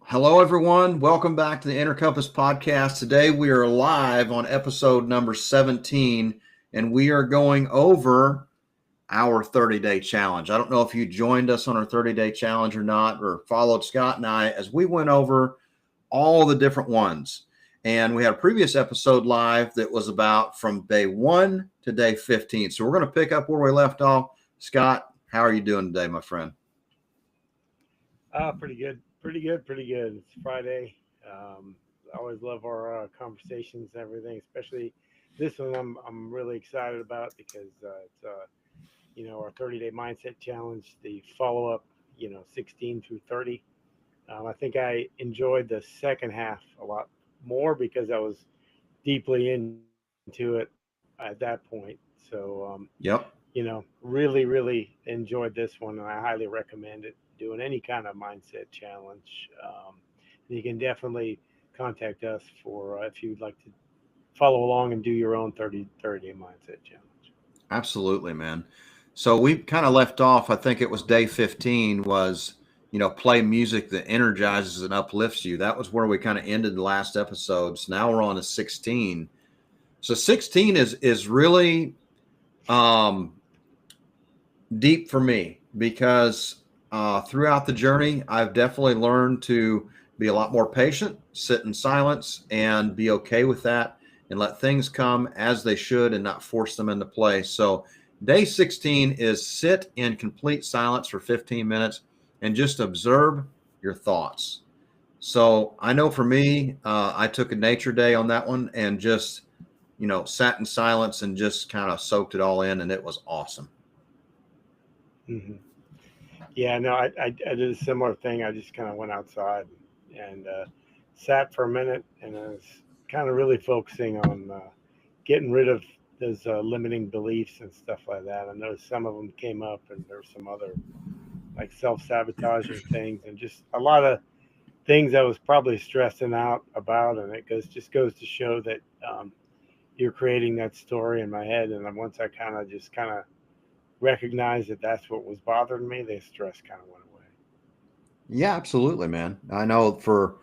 Hello, everyone. Welcome back to the Inner Compass podcast. Today we are live on episode number 17, and we are going over our 30-day challenge. I don't know if you joined us on our 30-day challenge or not, or followed Scott and I as we went over all the different ones. And we had a previous episode live that was about from day 1 to day 15. So we're going to pick up where we left off. Scott, how are you doing today, my friend? Pretty good, pretty good, pretty good. It's Friday. I always love our conversations and everything, especially this one. I'm really excited about because it's our 30-day mindset challenge, the follow up, 16 through 30. I think I enjoyed the second half a lot more because I was deeply into it at that point. So Yep. really, really enjoyed this one, and I highly recommend it. Doing any kind of mindset challenge, you can definitely contact us for if you'd like to follow along and do your own 30 mindset challenge. Absolutely, man. So we kind of left off, I think it was day 15 was, play music that energizes and uplifts you. That was where we kind of ended the last episodes. Now we're on to 16. So 16 is really um deep for me because throughout the journey, I've definitely learned to be a lot more patient, sit in silence, and be okay with that and let things come as they should and not force them into place. So, day 16 is sit in complete silence for 15 minutes and just observe your thoughts. So, I know for me, I took a nature day on that one and just, sat in silence and just kind of soaked it all in, and it was awesome. Hmm. Yeah, no, I did a similar thing. I just kind of went outside and sat for a minute, and I was kind of really focusing on getting rid of those limiting beliefs and stuff like that. I know some of them came up, and there were some other like self-sabotaging things, and just a lot of things I was probably stressing out about. And it goes to show that you're creating that story in my head. And then once I kind of recognized that that's what was bothering me, the stress kind of went away. Yeah, absolutely, man. I know for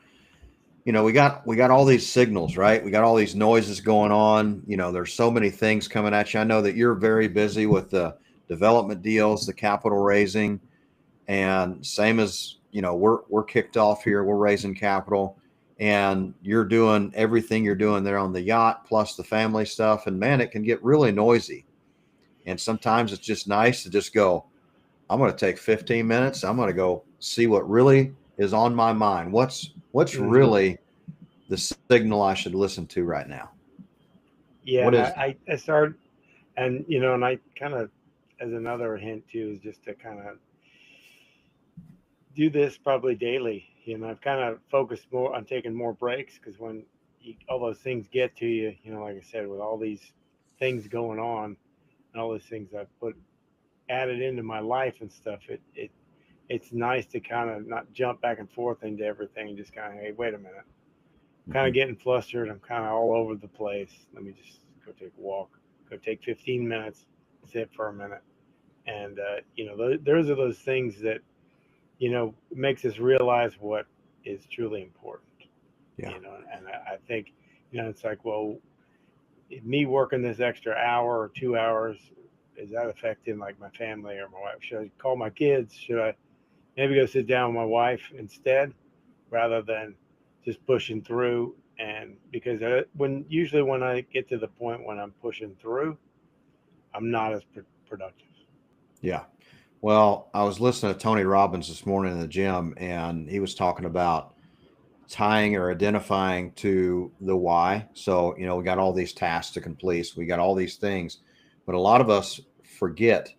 we got all these signals, right? We got all these noises going on. There's so many things coming at you. I know that you're very busy with the development deals, the capital raising, and same as we're kicked off here. We're raising capital, and you're doing everything you're doing there on the yacht, plus the family stuff. And man, it can get really noisy. And sometimes it's just nice to just go. I'm going to take 15 minutes. I'm going to go see what really is on my mind. What's Hmm. really the signal I should listen to right now? Yeah, What and is that? I started, and I kind of, as another hint too, is just to kind of do this probably daily. I've kind of focused more on taking more breaks because when all those things get to you, like I said, with all these things going on and all those things I've put added into my life and stuff, it's nice to kind of not jump back and forth into everything and just kind of, hey, wait a minute, I'm kind Mm-hmm. of getting flustered. I'm kind of all over the place. Let me just go take a walk, go take 15 minutes, sit for a minute. And, those are those things that, makes us realize what is truly important, Yeah. and I think, it's like, well, me working this extra hour or 2 hours, is that affecting like my family or my wife? Should I call my kids? Should I maybe go sit down with my wife instead rather than just pushing through? And because when I get to the point when I'm pushing through, I'm not as productive. Yeah. Well, I was listening to Tony Robbins this morning in the gym, and he was talking about tying or identifying to the why. So, we got all these tasks to complete. We got all these things, but a lot of us forget,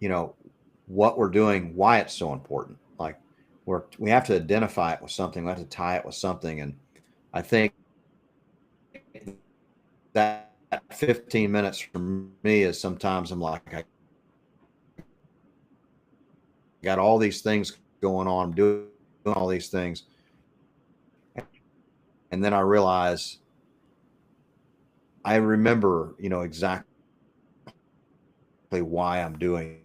you know, what we're doing, why it's so important. Like we have to identify it with something. We have to tie it with something. And I think that 15 minutes for me is sometimes I'm like, I got all these things going on. I'm doing all these things. And then I realize I remember, exactly why I'm doing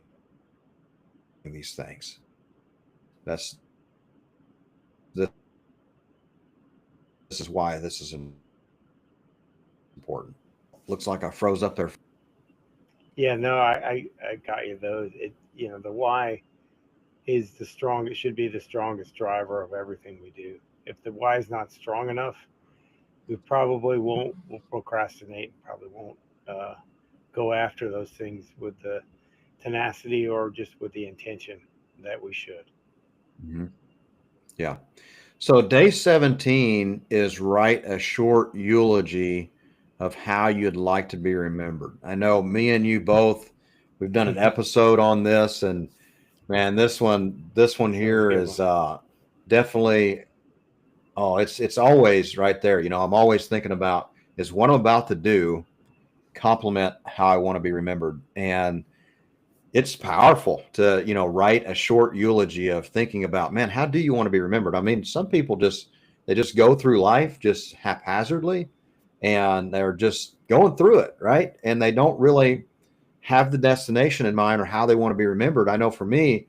these things. That's this is why this is important. Looks like I froze up there. Yeah, no, I got you those. The why is the strong. It should be the strongest driver of everything we do. If the why is not strong enough, we probably won't. We'll procrastinate. And probably won't uh, go after those things with the tenacity or just with the intention that we should. Mhm. Yeah. So day 17 is write a short eulogy of how you'd like to be remembered. I know me and you both, we've done an episode on this, and man, this one here is definitely, oh, it's always right there. I'm always thinking about, is what I'm about to do complement how I want to be remembered? And it's powerful to, write a short eulogy of thinking about, man, how do you want to be remembered? I mean, some people they just go through life just haphazardly, and they're just going through it, right? And they don't really have the destination in mind or how they want to be remembered. I know for me,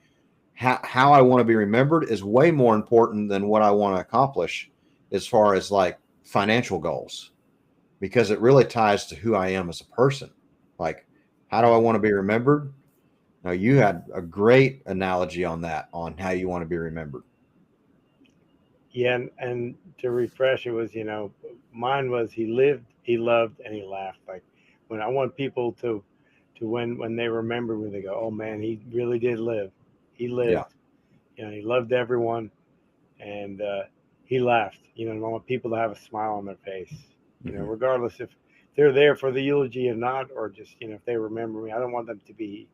how I want to be remembered is way more important than what I want to accomplish as far as like financial goals, because it really ties to who I am as a person. Like, how do I want to be remembered? Now, you had a great analogy on that, on how you want to be remembered. Yeah, and to refresh, it was mine was he lived, he loved, and he laughed. Like when I want people to when they remember me, they go, "Oh man, he really did live. He Yeah. lived. He loved everyone, and he laughed. I want people to have a smile on their face. Mhm. Regardless if they're there for the eulogy or not, or just if they remember me. I don't want them to be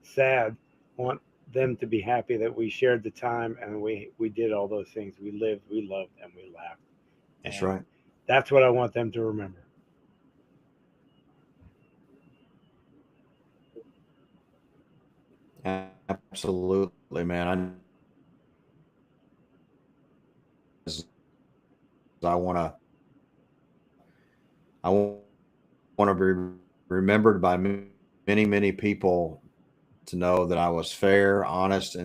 sad. I want them to be happy that we shared the time and we did all those things. We lived, we loved, and we laughed. That's And right. that's what I want them to remember. Absolutely, man. I want to, I want to be remembered by many, many people to know that I was fair, honest,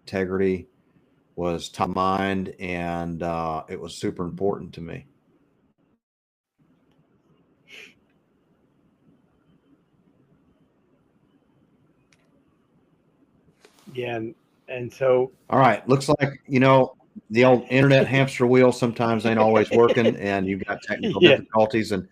integrity was top of mind, and it was super important to me. Yeah, and so All right. Looks like, the old internet hamster wheel sometimes ain't always working, and you've got technical yeah, difficulties. And,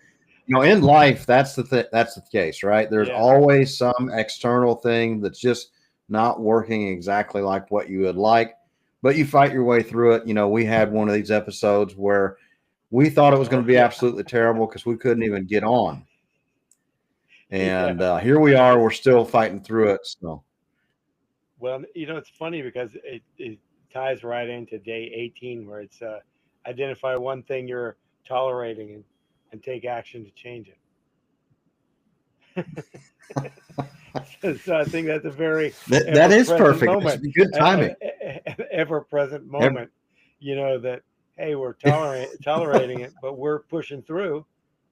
in life, that's the case, right? There's yeah, always some external thing that's just not working exactly like what you would like, but you fight your way through it. We had one of these episodes where we thought it was going oh to be yeah, absolutely terrible because we couldn't even get on. And yeah. here we are, we're still fighting through it. So, Well, it's funny because it ties right into day 18 where it's identify one thing you're tolerating and take action to change it. So I think that's a very that ever is present perfect. It's moment, good timing. ever present Ev- moment. That hey, we're tolerating it, but we're pushing through,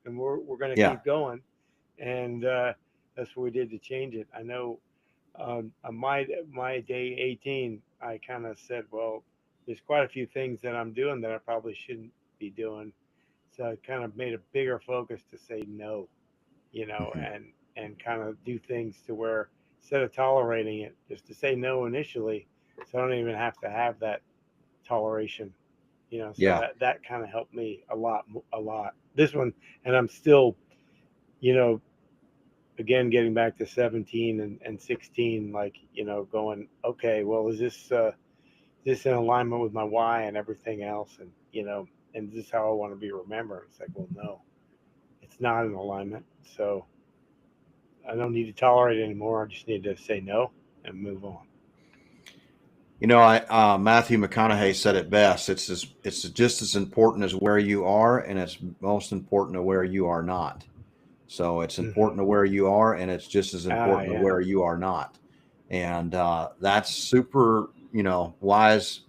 and we're going to yeah. keep going, and that's what we did to change it. I know on my day 18, I kind of said, well, there's quite a few things that I'm doing that I probably shouldn't be doing, so I kind of made a bigger focus to say no, Mhm. and kind of do things to where instead of tolerating it, just to say no initially, so I don't even have to have that toleration. So Yeah. that kind of helped me a lot, a lot. This one, and I'm still, you know, again getting back to 17 and 16, like going, okay, well, is this in alignment with my why and everything else, and this is how I want to be remembered? It's like, well, no, it's not in alignment, so I don't need to tolerate it anymore. I just need to say no and move on. I Matthew McConaughey said it best. It's just as important as where you are, and it's most important to where you are not. So it's Hmm. important to where you are, and it's just as Ah, important to yeah. where you are not. And that's super, wise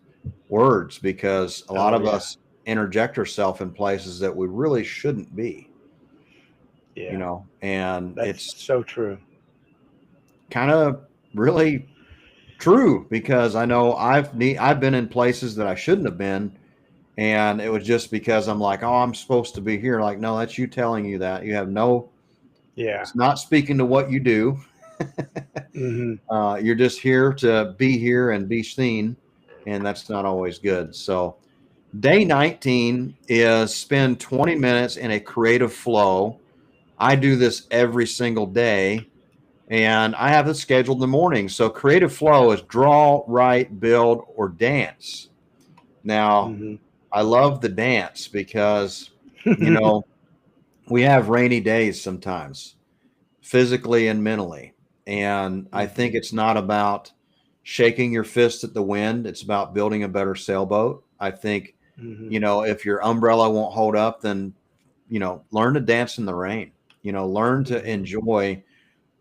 words, because a lot Oh, of yeah. us interject ourselves in places that we really shouldn't be, Yeah. and That's it's so true. kind of really true, because I know I've been in places that I shouldn't have been, And it was just because I'm like, oh, I'm supposed to be here. Like, no, that's you telling you that. You have no, Yeah. it's not speaking to what you do. Hmm. You're just here to be here and be seen. And that's not always good. So, day 19 is spend 20 minutes in a creative flow. I do this every single day, and I have it scheduled in the morning. So, creative flow is draw, write, build, or dance. Now, Hmm. I love the dance because, you know, we have rainy days sometimes, physically and mentally. And I think it's not about shaking your fist at the wind, it's about building a better sailboat. I think, Hmm. you know, if your umbrella won't hold up, then, you know, learn to dance in the rain, you know, learn to Hmm. enjoy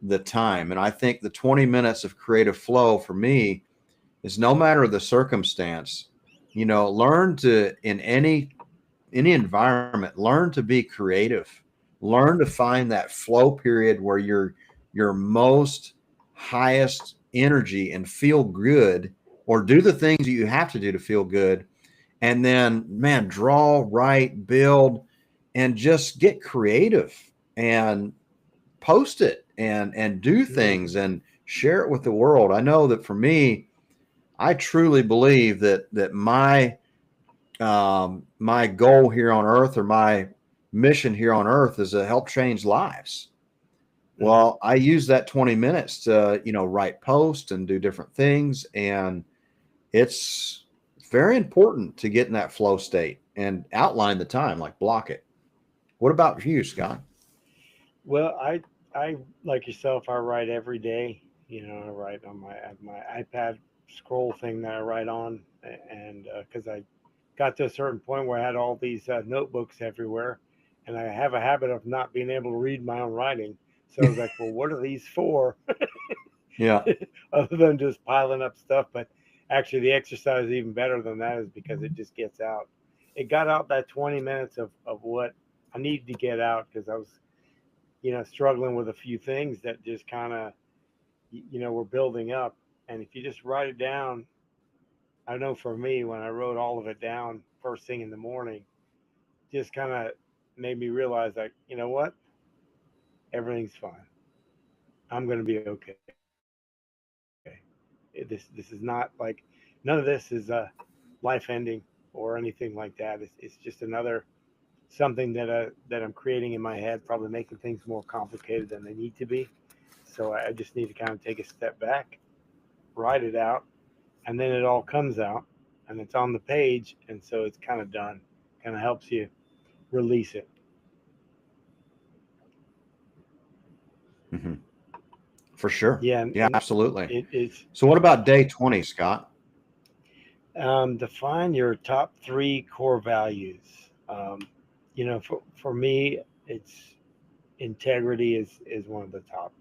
the time. And I think the 20 minutes of creative flow for me is no matter the circumstance, you know, learn to, in any environment, learn to be creative, learn to find that flow period where you're your most highest energy and feel good, or do the things that you have to do to feel good. And then, man, draw, write, build, and just get creative and post it and do Hmm. things and share it with the world. I know that for me, I truly believe that my goal here on earth, or my mission here on earth, is to help change lives. Hmm. Well, I use that 20 minutes to, you know, write posts and do different things. And it's very important to get in that flow state and outline the time, like block it. What about you, Scott? Well, I like yourself. I write every day. I write on my iPad scroll thing that I write on, and because I got to a certain point where I had all these notebooks everywhere, and I have a habit of not being able to read my own writing. So I was like, well, what are these for? Yeah. Other than just piling up stuff. But actually, the exercise is even better than that, is because it just gets out. It got out that 20 minutes of what I needed to get out, because I was, struggling with a few things that just kind of, were building up. And if you just write it down, I know for me, when I wrote all of it down first thing in the morning, just kind of made me realize, like, you know what? Everything's fine. I'm going to be okay. This is not like, none of this is life ending or anything like that. It's just another something that I'm creating in my head, probably making things more complicated than they need to be. So I just need to kind of take a step back, write it out, and then it all comes out and it's on the page, and so it's kind of done. Kind of helps you release it. Hmm. For sure. Yeah, Yeah, and absolutely. it's So, what about day 20, Scott? define your top three core values. For me, it's integrity is one of the top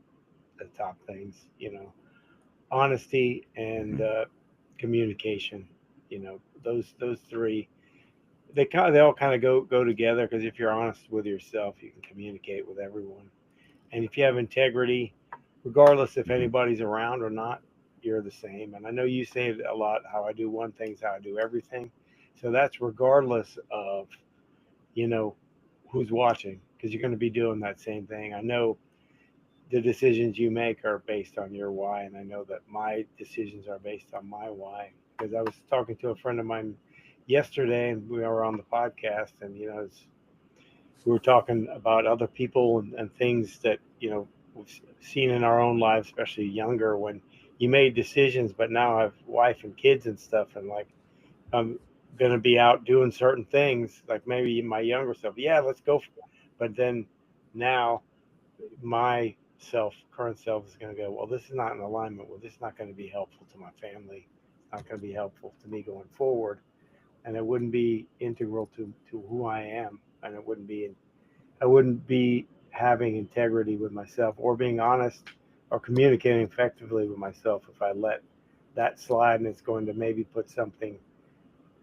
things. Honesty and Hmm. communication. Those three, they all kind of go together, because if you're honest with yourself, you can communicate with everyone. And if you have integrity, regardless if Hmm. anybody's around or not, you're the same. And I know you say it a lot, how I do one thing is how I do everything. So that's regardless of, you know, who's watching, because you're going to be doing that same thing. I know the decisions you make are based on your why, and I know that my decisions are based on my why. Because I was talking to a friend of mine yesterday, and we were on the podcast, and we were talking about other people and things that we've seen in our own lives, especially younger, when you made decisions, but now I have wife and kids and stuff, and like I'm gonna be out doing certain things, like maybe my younger self, yeah, let's go, but then now my current self, is going to go, well, this is not in alignment with, this is not going to be helpful to my family, it's not going to be helpful to me going forward, and it wouldn't be integral to who I am, and I wouldn't be having integrity with myself, or being honest, or communicating effectively with myself, if I let that slide, and it's going to maybe put something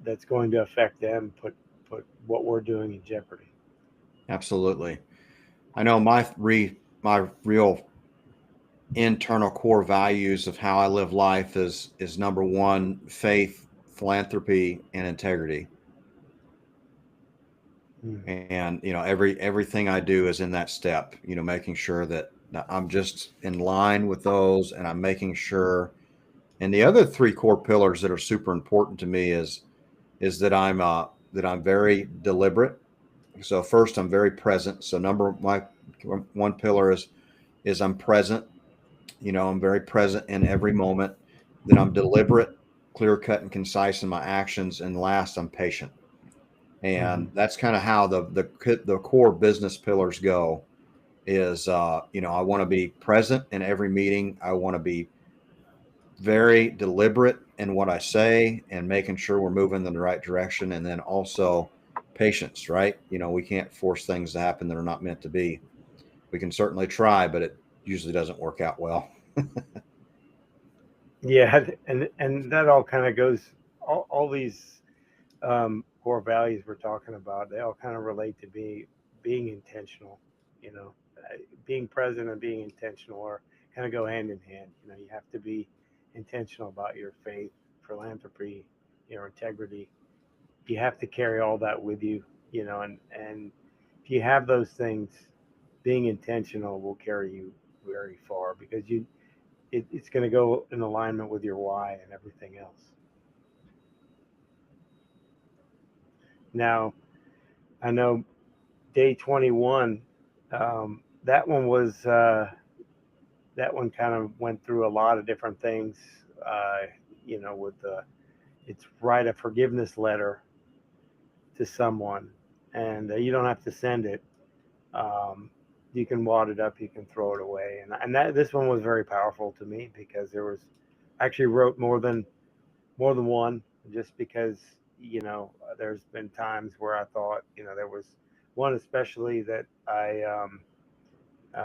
that's going to affect them, put what we're doing in jeopardy. Absolutely. I know my real internal core values of how I live life is number one, faith, philanthropy, and integrity. Mm. And, everything I do is in that step, making sure that I'm just in line with those, and I'm making sure. And the other three core pillars that are super important to me is that I'm very deliberate. So first, I'm very present. So my one pillar is I'm present. I'm very present in every moment. Then I'm deliberate, clear cut, and concise in my actions. And last, I'm patient. Mhm. And that's kind of how the core business pillars go. Is I want to be present in every meeting. I want to be very deliberate in what I say and making sure we're moving in the right direction. And then also patience, right? We can't force things to happen that are not meant to be. We can certainly try, but it usually doesn't work out well. Yeah, and that all kind of goes, all these core values we're talking about, they all kind of relate to being intentional. You know, being present and being intentional are kind of go hand in hand. You have to be intentional about your faith, philanthropy, your integrity. You have to carry all that with you. And if you have those things, being intentional will carry you very far, because it's going to go in alignment with your why and everything else. Now, I know day 21, that one was that one kind of went through a lot of different things. Uh, with it's write a forgiveness letter to someone, and you don't have to send it. Um, you can wad it up, you can throw it away, and that this one was very powerful to me, because there was, I actually wrote more than one, just because there's been times where I thought, there was one especially that I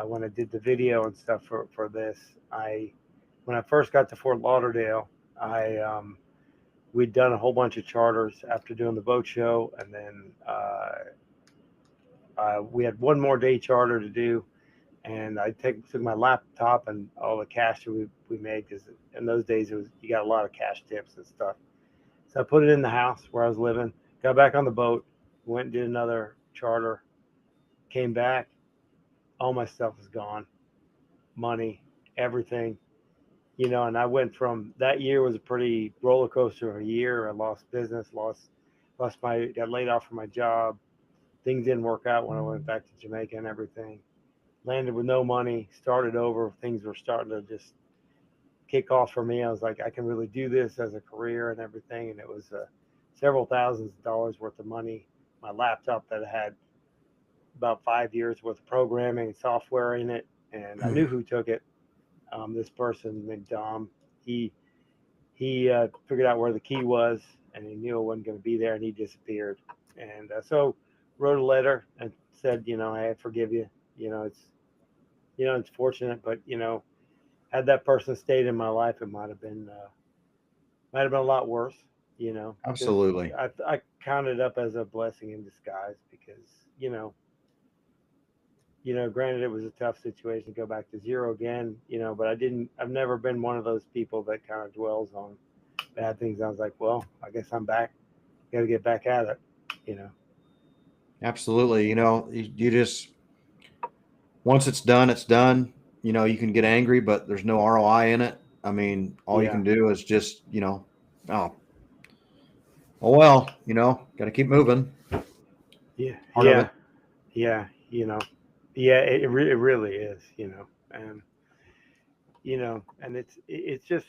when I did the video and stuff for this, I when I first got to Fort Lauderdale, I we'd done a whole bunch of charters after doing the boat show, and then we had one more day charter to do, and I took my laptop and all the cash that we made, because in those days you got a lot of cash tips and stuff. So I put it in the house where I was living, got back on the boat, went and did another charter, came back, all my stuff was gone, money, everything. And I went from, that year was a pretty roller coaster of a year. I lost business, got laid off from my job. Things didn't work out when I went back to Jamaica and everything. Landed with no money, started over. Things were starting to just kick off for me. I was like, I can really do this as a career and everything. And it was several thousands of dollars worth of money. My laptop that had about 5 years worth of programming and software in it, and I knew who took it. This person named Dom. He figured out where the key was, and he knew it wasn't going to be there, and he disappeared. And so wrote a letter and said, hey, I forgive you. It's fortunate, but had that person stayed in my life, it might have been a lot worse. Just Absolutely. I count it up as a blessing in disguise, because you know granted, it was a tough situation to go back to zero again, but I've never been one of those people that kind of dwells on bad things. I was like, well, I guess I'm back. Got to get back at it, you know. Absolutely. You just, once it's done, it's done. You can get angry, but there's no ROI in it. I mean, all you Yeah. can do is just, oh, oh well, got to keep moving. Yeah. Part of it. Yeah. Yeah. Yeah, it really is, and, and it's just,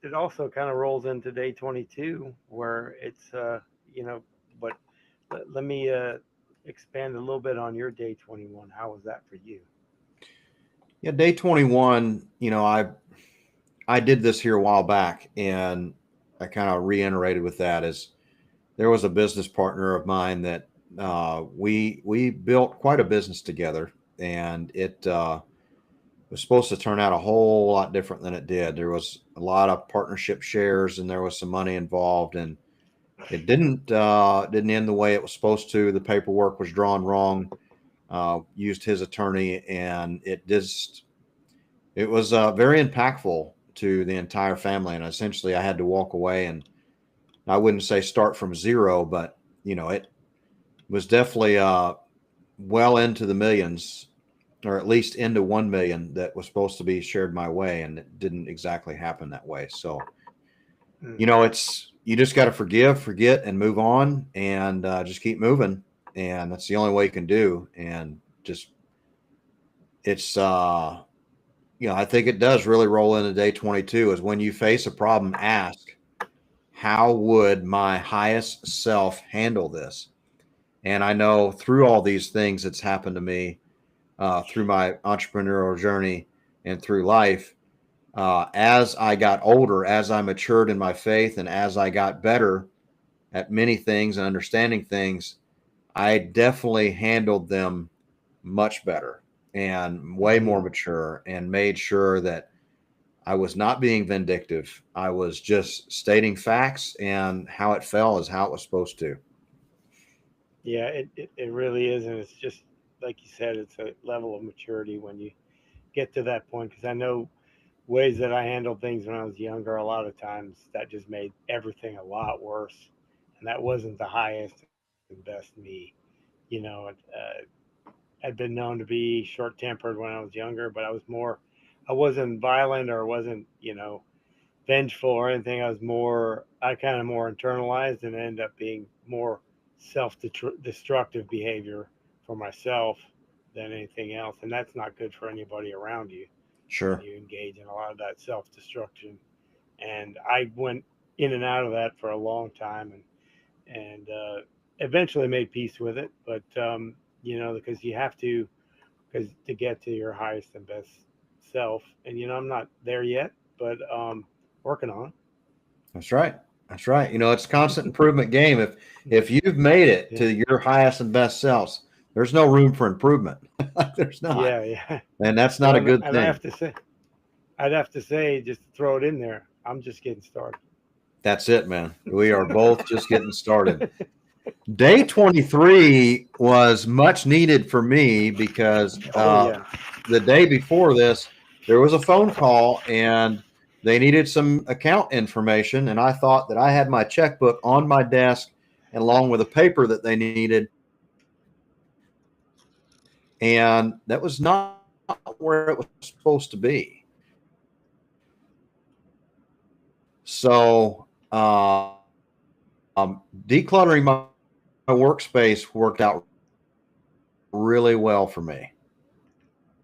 it also kind of rolls into day 22, where it's, you know, but let me expand a little bit on your day 21. How was that for you? Yeah, day 21, I did this here a while back, and I kind of reiterated with that. Is there was a business partner of mine that we built quite a business together, and it was supposed to turn out a whole lot different than it did. There was a lot of partnership shares, and there was some money involved, and it didn't end the way it was supposed to. The paperwork was drawn wrong. Used his attorney, and it was very impactful to the entire family. And essentially, I had to walk away, and I wouldn't say start from zero, but it was definitely well into the millions, or at least into 1 million that was supposed to be shared my way, and it didn't exactly happen that way. So, you know, it's, you just got to forgive, forget, and move on, and just keep moving, and that's the only way you can do. And just, it's you know, I think it does really roll into day 22 is when you face a problem, ask, how would my highest self handle this? And I know through all these things that's happened to me, through my entrepreneurial journey and through life, as I got older, as I matured in my faith, and as I got better at many things and understanding things, I definitely handled them much better and way more mature, and made sure that I was not being vindictive. I was just stating facts, and how it fell is how it was supposed to. Yeah, it really is. And it's just like you said, it's a level of maturity when you get to that point. Because I know ways that I handled things when I was younger, a lot of times that just made everything a lot worse. And that wasn't the highest and best me. You know, I'd been known to be short tempered when I was younger, but I wasn't violent or wasn't, vengeful or anything. I kind of more internalized and ended up being more self destructive behavior for myself than anything else. And that's not good for anybody around you when Sure. you engage in a lot of that self destruction. And I went in and out of that for a long time, and eventually made peace with it. But, because you have to, because to get to your highest and best self. And, I'm not there yet, but working on That's right. That's right. You know, it's a constant improvement game. If you've made it it. to your highest and best selves, there's no room for improvement. There's not. Yeah, yeah. And that's not Well, a good and thing. I'd have to say, just to throw it in there, I'm just getting started. That's it, man. We are both just getting started. Day 23 was much needed for me because Oh yeah. the day before this, there was a phone call and they needed some account information. And I thought that I had my checkbook on my desk and along with a paper that they needed. And that was not where it was supposed to be. So, decluttering my workspace worked out really well for me.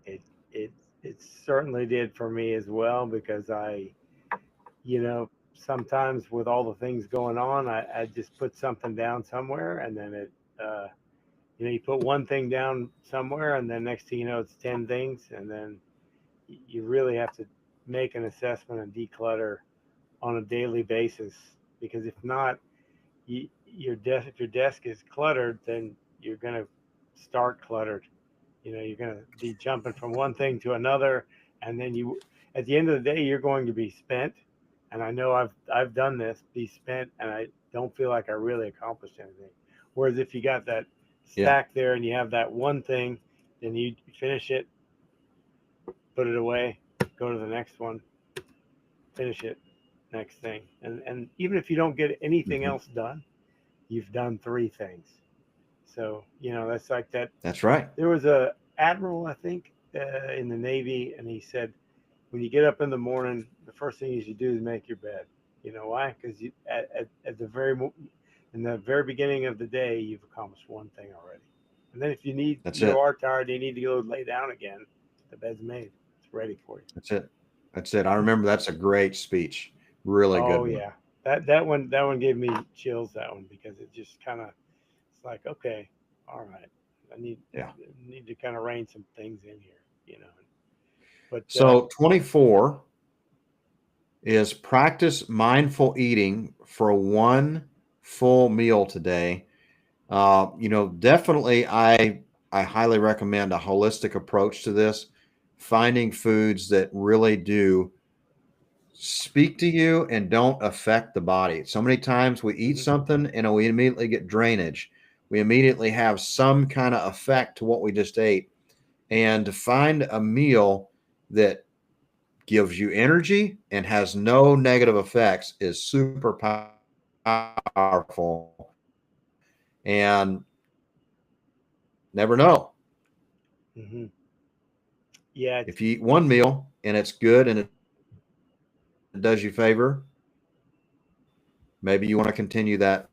It it it certainly did for me as well because sometimes with all the things going on, I just put something down somewhere, and then you put one thing down somewhere, and then next thing you know, it's 10 things, and then you really have to make an assessment and declutter on a daily basis because if not, if your desk is cluttered, then you're going to start cluttered. You're going to be jumping from one thing to another, and then at the end of the day, you're going to be spent. And I know I've done this, be spent, and I don't feel like I really accomplished anything. Whereas if you got that Yeah. stack there and you have that one thing, then you finish it, put it away, go to the next one, finish it, next thing. And even if you don't get anything Mm-hmm. else done, you've done three things. So that's like that. That's right. There was a admiral, I think, in the Navy, and he said, when you get up in the morning, the first thing you should do is make your bed. You know why? Because at in the very beginning of the day, you've accomplished one thing already. And then if That's you it. are tired, you need to go lay down again. The bed's made. It's ready for you. That's it. That's it. I remember that's a great speech. Really Oh good one. yeah, that one gave me chills. That one because it just kind of it's like okay, all right, I Yeah. need to kind of rein some things in here. But So 24 is practice mindful eating for one full meal today. Definitely I highly recommend a holistic approach to this, finding foods that really do speak to you and don't affect the body. So many times we eat mhm, something and we immediately get drainage. We immediately have some kind of effect to what we just ate. And to find a meal that gives you energy and has no negative effects is super powerful. And Never know. Hmm. Yeah. If you eat one meal and it's good and it does you favor, maybe you want to continue that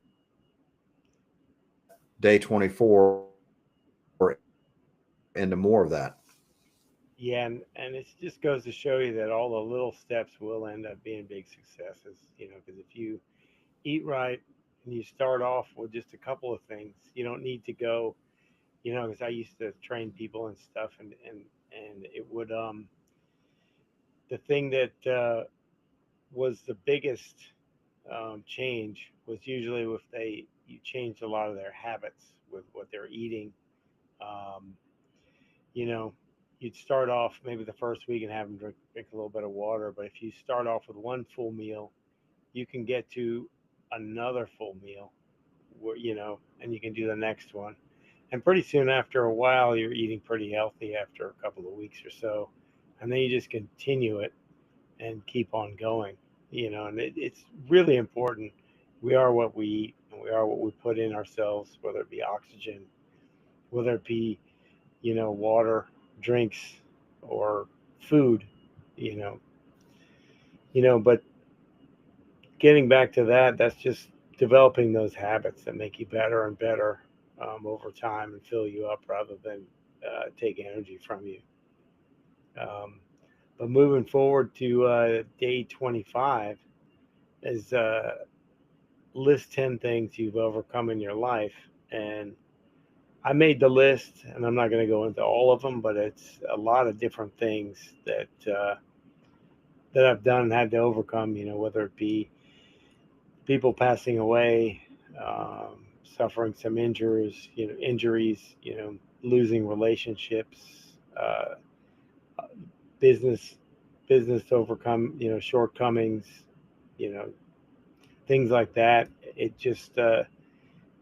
day 24 into more of that. Yeah, and it just goes to show you that all the little steps will end up being big successes. Because if you eat right and you start off with just a couple of things, you don't need to go. Because I used to train people and stuff, and it would the thing that was the biggest change was usually if you changed a lot of their habits with what they're eating. Um, you know, you'd start off maybe the first week and have them drink a little bit of water. But if you start off with one full meal, you can get to another full meal, and you can do the next one. And pretty soon after a while, you're eating pretty healthy after a couple of weeks or so. And then you just continue it and keep on going, and it's really important. We are what we eat and we are what we put in ourselves, whether it be oxygen, whether it be water, drinks, or food, you know, but getting back to that, that's just developing those habits that make you better and better over time and fill you up rather than take energy from you. Um, but moving forward to day 25 is list 10 things you've overcome in your life. And I made the list, and I'm not going to go into all of them, but it's a lot of different things that I've done and had to overcome. Whether it be people passing away, suffering some injuries, losing relationships, business business to overcome, shortcomings, you know, things like that. It just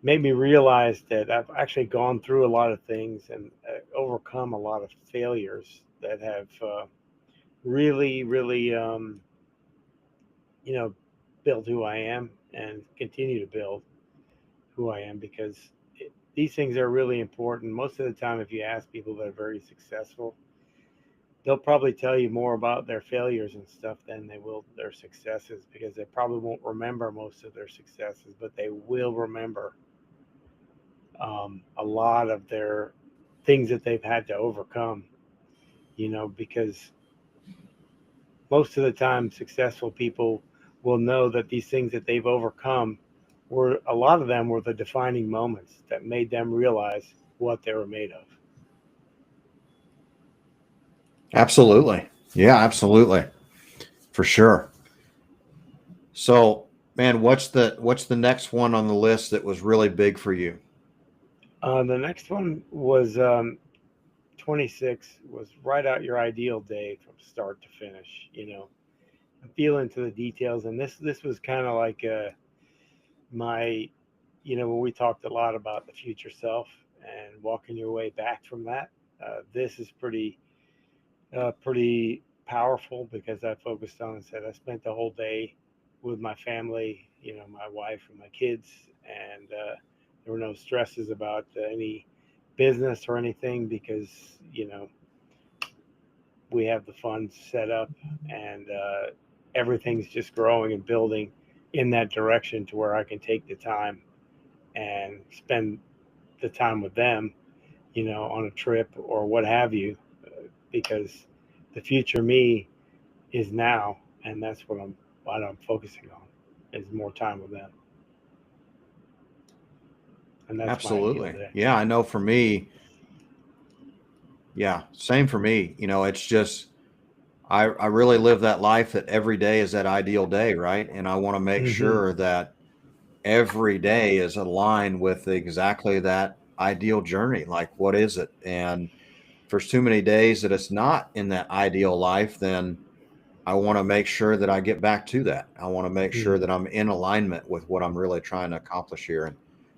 made me realize that I've actually gone through a lot of things and overcome a lot of failures that have really, really, you know, built who I am and continue to build who I am because these things are really important. Most of the time, if you ask people that are very successful, they'll probably tell you more about their failures and stuff than they will their successes because they probably won't remember most of their successes, but they will remember a lot of their things that they've had to overcome, because most of the time successful people will know that these things that they've overcome were a lot of them were the defining moments that made them realize what they were made of. Absolutely. Yeah, absolutely. For sure. So, man, what's the next one on the list that was really big for you? The next one was 26 was write out your ideal day from start to finish. Feel into the details, and this was kind of like my, when we talked a lot about the future self and walking your way back from that. This is pretty powerful because I focused on and said I spent the whole day with my family, my wife and my kids, and there were no stresses about any business or anything because we have the funds set up and everything's just growing and building in that direction to where I can take the time and spend the time with them, on a trip or what have you, because the future me is now, and that's what I'm focusing on is more time with them, and that's my ideal Absolutely. day. Yeah, I know for me, yeah, same for me. It's just I really live that life that every day is that ideal day, right? And I want to make Hmm. sure that every day is aligned with exactly that ideal journey. Like, what is it? And if there's too many days that it's not in that ideal life, then I want to make sure that I get back to that. I want to make sure Hmm. that I'm in alignment with what I'm really trying to accomplish here. And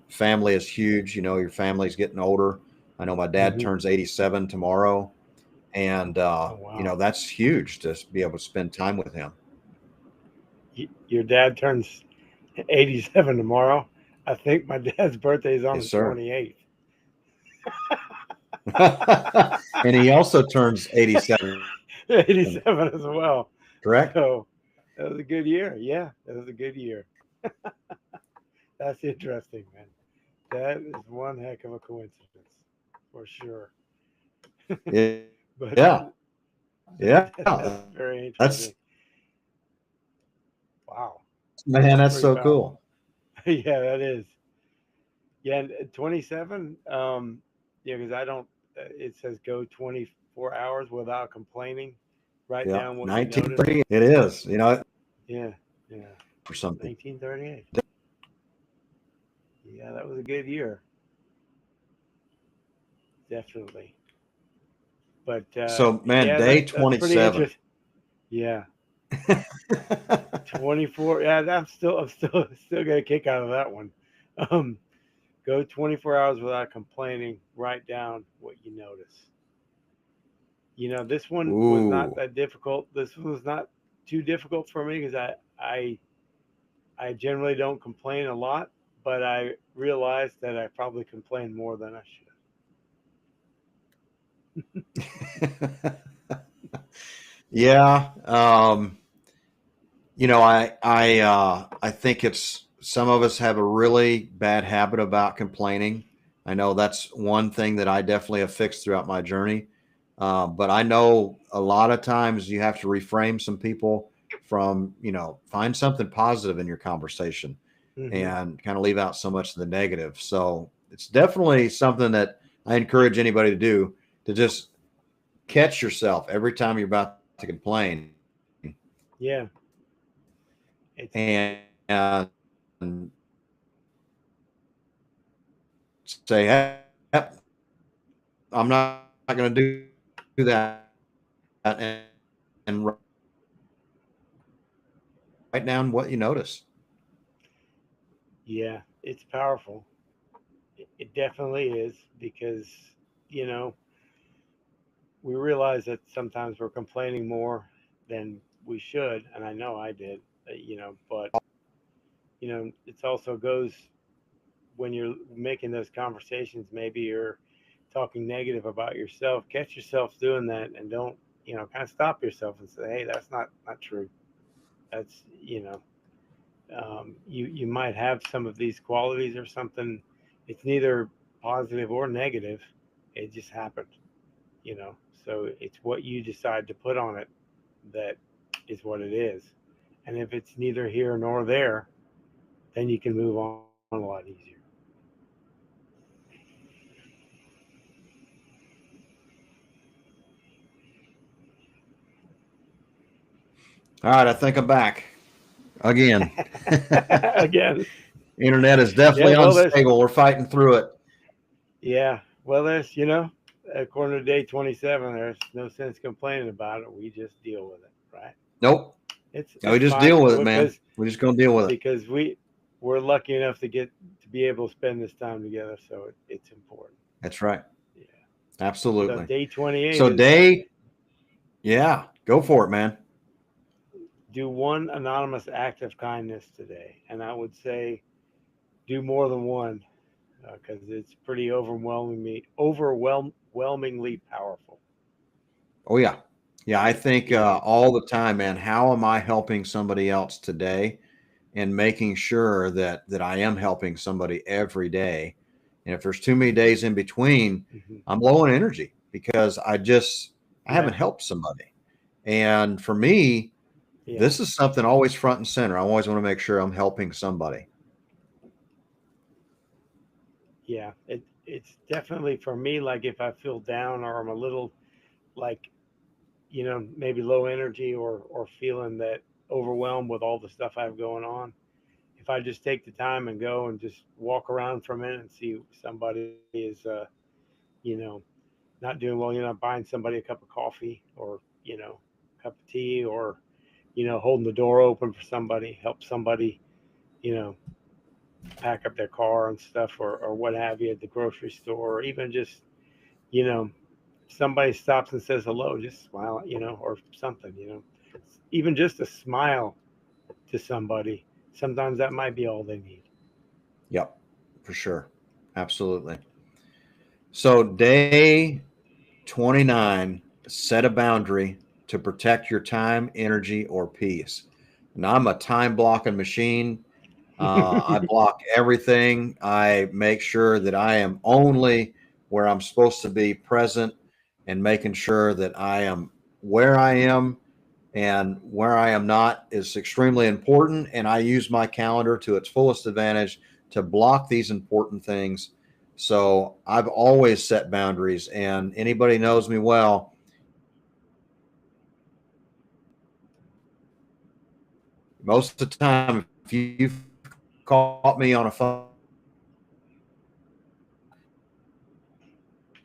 family is huge. Your family's getting older. I know my dad Hmm. turns 87 tomorrow. And, Oh wow. that's huge to be able to spend time with him. Your dad turns 87 tomorrow. I think my dad's birthday is on Yes, the sir. 28th. And he also turns 87. 87 as well. Correct? So that was a good year. Yeah, that was a good year. That's interesting, man. That is one heck of a coincidence, for sure. Yeah. But Yeah. that's very That's, interesting. Wow, man, that's that's pretty so powerful. cool. Yeah, that is. Yeah, and 27. Yeah, because I don't. It says go 24 hours without complaining. Write Yeah. down what you notice. 1930. It is, Yeah, yeah. for some people. 1938. Yeah, that was a good year, definitely. But So, man, yeah, day that's pretty 27. interesting. Yeah, 24. Yeah, I'm still get a kick out of that one. Um, go 24 hours without complaining. Write down what you notice. This one was not Ooh. that difficult. This one was not too difficult for me because I generally don't complain a lot, but I realized that I probably complain more than I should. Yeah. I think it's some of us have a really bad habit about complaining. I know that's one thing that I definitely have fixed throughout my journey. But I know a lot of times you have to reframe some people from, find something positive in your conversation Hmm. and kind of leave out so much of the negative. So it's definitely something that I encourage anybody to do, to just catch yourself every time you're about to complain Yeah, it's and say, hey, I'm not going to do that, and write down what you notice. yeah, it's powerful. It definitely is because you know we realize that sometimes we're complaining more than we should, and I know I did. But it also goes when you're making those conversations. Maybe you're talking negative about yourself. Catch yourself doing that, and don't kind of stop yourself and say, "Hey, that's not true." That's you might have some of these qualities or something. It's neither positive or negative. It just happened, you know. So it's what you decide to put on it that is what it is. And if it's neither here nor there, then you can move on a lot easier. All right, I think I'm back again. Again, Internet is yeah. definitely Well, there's unstable. We're fighting through it. yeah. Well, there's according to day 27, there's no sense complaining about it. We just deal with it, right? Nope. It's No, we it's just fine deal with it, man. because We're just gonna deal with it. we're lucky enough to be able to spend this time together, so it's important. That's right. Yeah. So Absolutely. day 28 So is yeah, go for it, man. do one anonymous act of kindness today, and I would say do more than one because it's pretty overwhelmingly powerful. Oh yeah. Yeah, I think You know. all the time, man. How am I helping somebody else today, and making sure that I am helping somebody every day. And if there's too many days in between, Hmm. I'm low on energy because I Yeah. haven't helped somebody. And for me, Yeah. this is something always front and center. I always want to make sure I'm helping somebody. Yeah. It's definitely for me. Like if I feel down or I'm a little like maybe low energy or feeling that overwhelmed with all the stuff I have going on, if I just take the time and go and just walk around for a minute and see somebody is you know not doing well, buying somebody a cup of coffee or a cup of tea, or holding the door open for somebody, help somebody you know pack up their car and stuff, or what have you, at the grocery store, or even just you know somebody stops and says hello, just smile, or something, even just a smile to somebody. Sometimes that might be all they need. Yep, for sure. Absolutely. So day 29, set a boundary to protect your time, energy, or peace. And I'm a time blocking machine. I block everything. I make sure that I am only where I'm supposed to be present and making sure that I am where I am and where I am not is extremely important. And I use my calendar to its fullest advantage to block these important things. So I've always set boundaries, and anybody knows me well. Most of the time, if you've caught me on a phone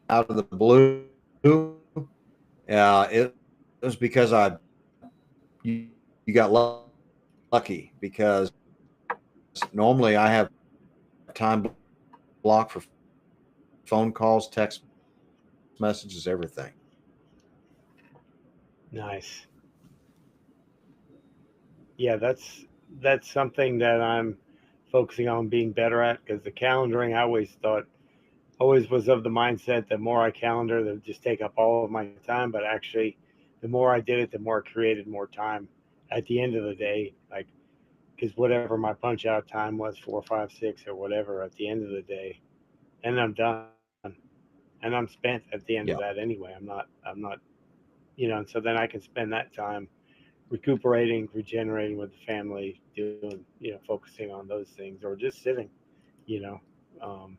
out of the blue, it was because you got lucky because normally I have time block for phone calls, text messages, everything. Nice. Yeah, that's something that I'm focusing on being better at, because the calendaring, I always was of the mindset that more I calendar, that would just take up all of my time. But actually, the more I did it, the more I created more time at the end of the day. Like, because whatever my punch out time was, 4, 5, 6, or whatever, at the end of the day, and I'm done, and I'm spent at the end of that Yeah, anyway. I'm not, and so then I can spend that time recuperating, regenerating with the family, doing, focusing on those things, or just sitting, you know. Um,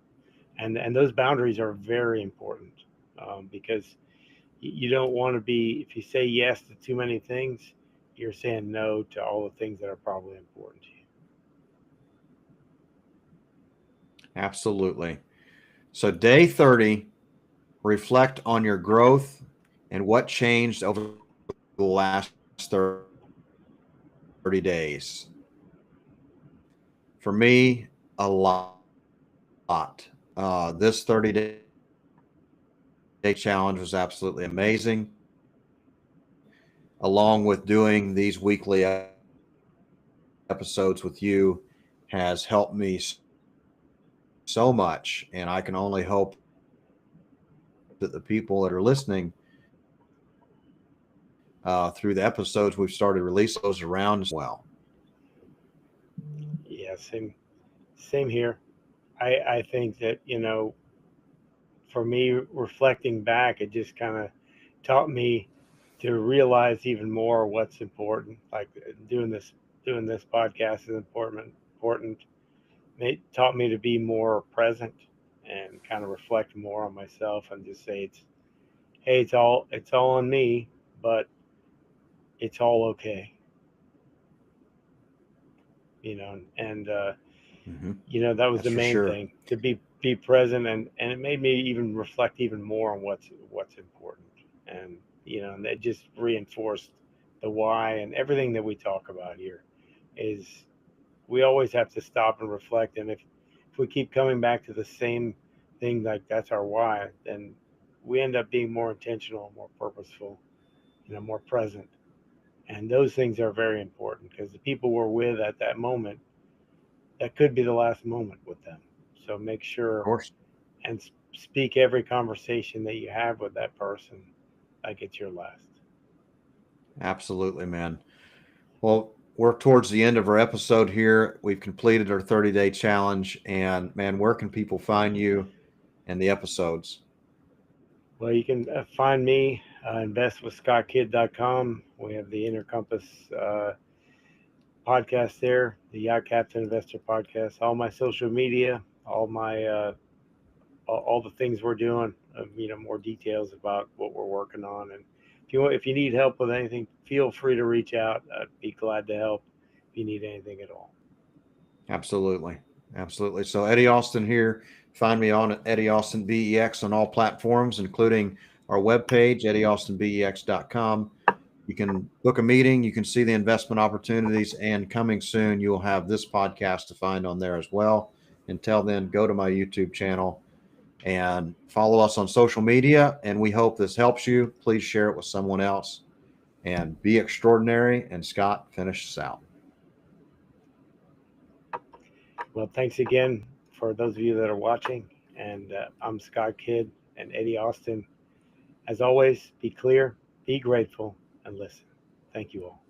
and those boundaries are very important, because you don't want to be, if you say yes to too many things, you're saying no to all the things that are probably important to you. absolutely. So day 30, reflect on your growth and what changed over the last 30 days. For me, a lot. This 30-day challenge was absolutely amazing, along with doing these weekly episodes with you has helped me so much. And I can only hope that the people that are listening through the episodes we've started releasing those around as well. Yeah, same here. I think that, for me, reflecting back, it just kind of taught me to realize even more what's important. Like, doing this podcast is important. It taught me to be more present and kind of reflect more on myself, and just say, hey, it's all on me, but it's all okay. And Mm-hmm. that was That's the for main sure. thing, to be present, and it made me even reflect even more on what's important. And and it just reinforced the why, and everything that we talk about here is, we always have to stop and reflect. And if we keep coming back to the same thing, like that's our why, then we end up being more intentional, more purposeful, more present. And those things are very important, because the people we're with at that moment, that could be the last moment with them. So make Of sure course. and speak every conversation that you have with that person like it's your last. Absolutely, man. Well, we're towards the end of our episode here. We've completed our 30-day challenge. And man, where can people find you and the episodes? Well, you can find me, investwithscottkidd.com. We have the Inner Compass podcast there, the Yacht Captain Investor podcast, all my social media, all my all the things we're doing, more details about what we're working on. And if you need help with anything, feel free to reach out. I'd be glad to help if you need anything at all. Absolutely. Absolutely. So Eddie Austin here. Find me on Eddie Austin BEX on all platforms, including our webpage, eddieaustinbex.com. You can book a meeting. You can see the investment opportunities. And coming soon, you'll have this podcast to find on there as well. Until then, go to my YouTube channel and follow us on social media. And we hope this helps you. Please share it with someone else and be extraordinary. And Scott, finish us out. Well, thanks again for those of you that are watching. And I'm Scott Kidd. and Eddie Austin. As always, be clear, be grateful, and listen. Thank you all.